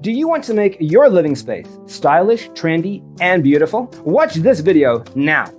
Do you want to make your living space stylish, trendy, and beautiful? Watch this video now.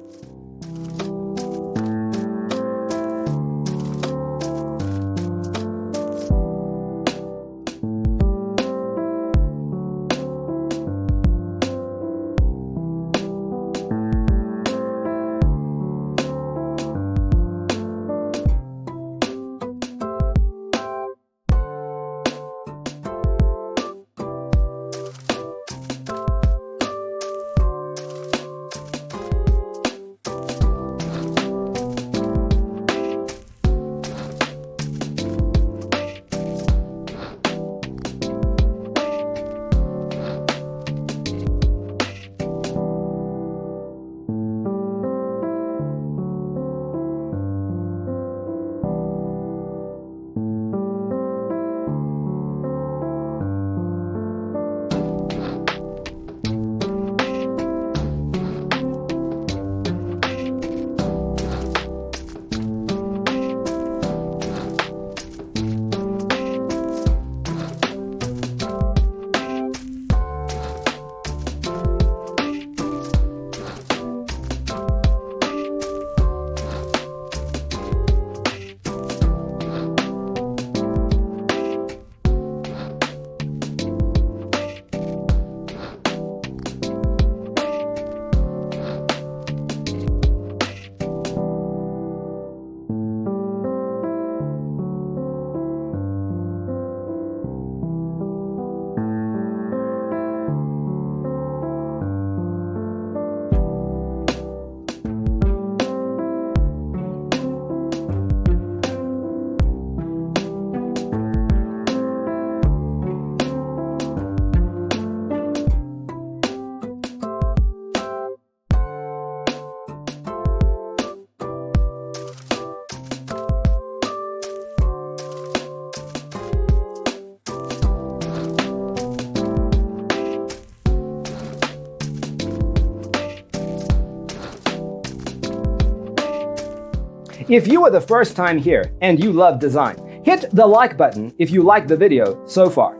If you are the first time here and you love design, hit the like button if you like the video so far.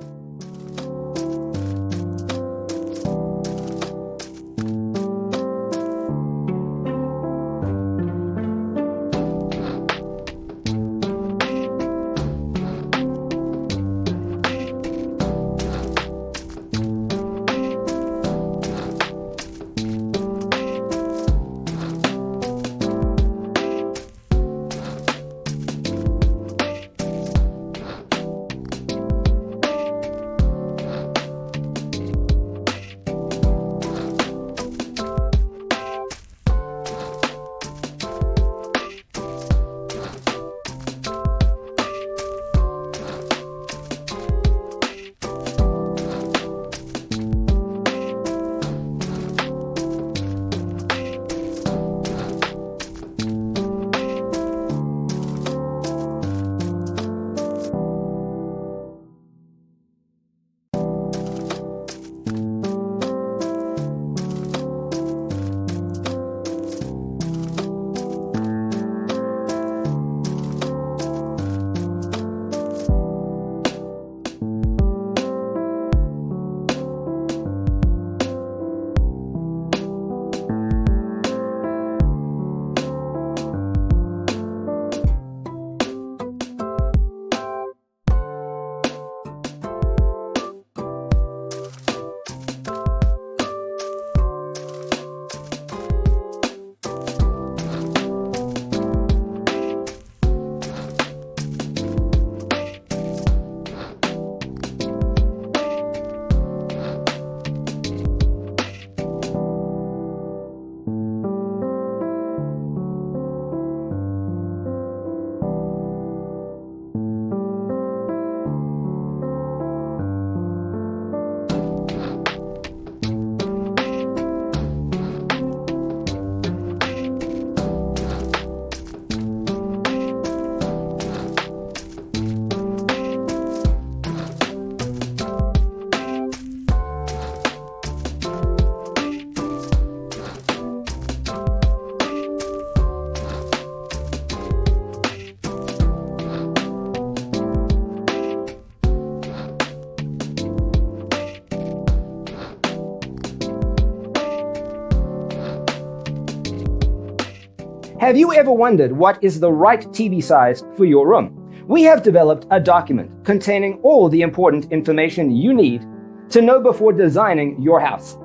Have you ever wondered what is the right TV size for your room? We have developed a document containing all the important information you need to know before designing your house.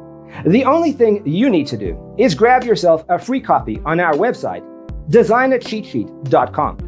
The only thing you need to do is grab yourself a free copy on our website, designercheatsheet.com.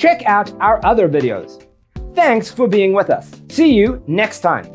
Check out our other videos. Thanks for being with us. See you next time.